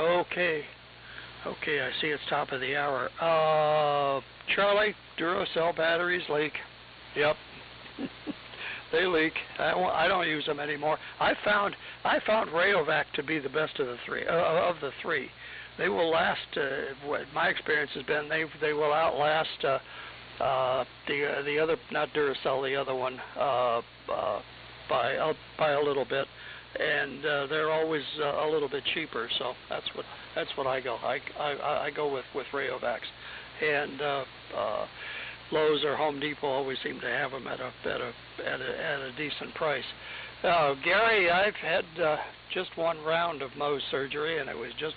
Okay, I see it's top of the hour. Charlie, Duracell batteries leak. Yep. They leak. I don't use them anymore. I found Rayovac to be the best of the three. They will last. What my experience has been, they will outlast the other, not Duracell, the other one, by a little bit, and they're always a little bit cheaper. So that's what I go. I go with Rayovacs, and Lowe's or Home Depot always seem to have them at a decent price. Gary, I've had just one round of Mohs surgery, and it was just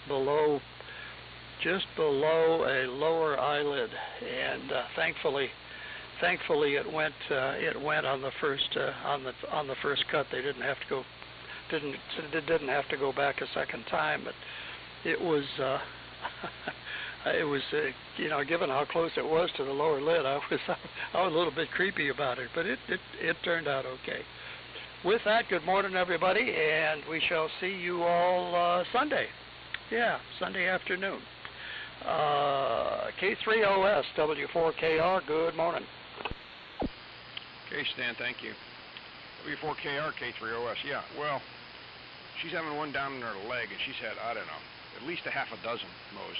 below a lower eyelid, and thankfully it went on the first cut. They didn't have to go back a second time, but it was given how close it was to the lower lid, I was a little bit creepy about it, but it turned out okay. With that, good morning, everybody, and we shall see you all Sunday. Yeah, Sunday afternoon. K3OS, W4KR, good morning. Okay, Stan, thank you. W4KR, K3OS, yeah, well, she's having one down in her leg, and she's had, I don't know, at least a half a dozen Mohs.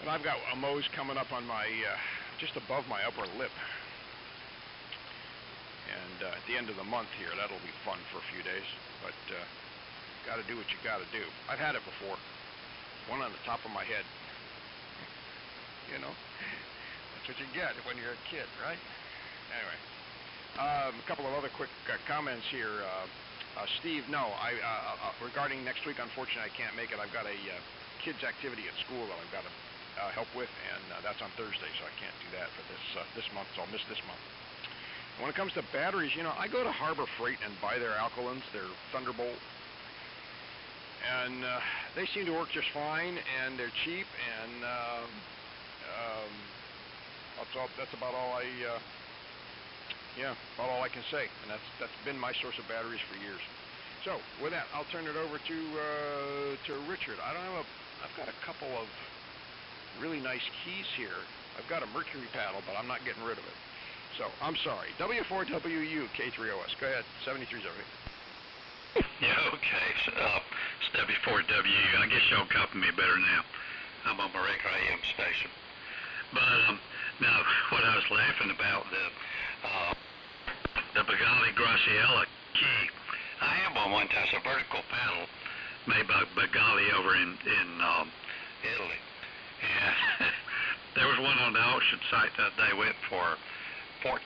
And I've got a Mohs coming up on my, just above my upper lip. And at the end of the month here, that'll be fun for a few days, but got to do what you got to do. I've had it before. One on the top of my head. You know, that's what you get when you're a kid, right? Anyway, a couple of other quick comments here. Steve, no, regarding next week, unfortunately, I can't make it. I've got a kids' activity at school that I've got to help with, and that's on Thursday, so I can't do that for this month, so I'll miss this month. When it comes to batteries, you know, I go to Harbor Freight and buy their alkalins, their Thunderbolt, and they seem to work just fine, and they're cheap, and that's about all about all I can say, and that's been my source of batteries for years. So with that, I'll turn it over to Richard. I've got a couple of really nice keys here I've got a mercury paddle, but I'm not getting rid of it. So, I'm sorry. W4WU K3OS. Go ahead, 7308. Yeah, okay. So, it's W4WU. I guess y'all copy me better now. I'm on my regular AM station. But, now, what I was laughing about, the Begali Graciela key. I had one time, it's a vertical paddle made by Begali over in Italy. And there was one on the auction site that they went for $1,400,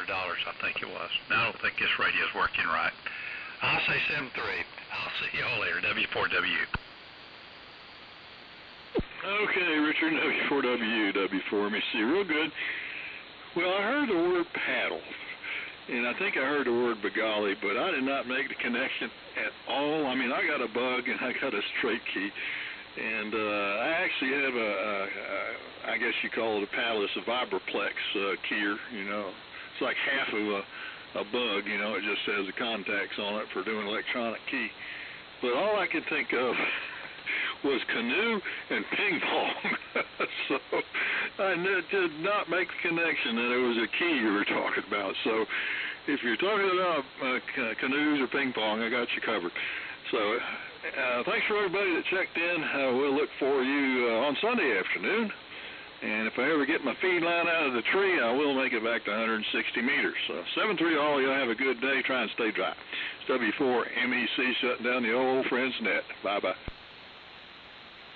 I think it was. Now, I don't think this radio's working right. I'll say 7-3. I'll see y'all later, W4WU. Okay, Richard, W4WU, W4, let me see, real good. Well, I heard the word paddle, and I think I heard the word Begali, but I did not make the connection at all. I mean, I got a bug and I got a straight key, and I actually have I guess you call it a paddle. It's a Vibraplex keyer, you know. It's like half of a bug, you know. It just has the contacts on it for doing electronic key. But all I could think of was canoe and ping pong. So I did not make the connection that it was a key you were talking about. So if you're talking about canoes or ping pong, I got you covered. So thanks for everybody that checked in. We'll look for you on Sunday afternoon. And if I ever get my feed line out of the tree, I will make it back to 160 meters. 7-3 all, y'all have a good day. Try and stay dry. It's W4 MEC shutting down the old Friends Net. Bye-bye.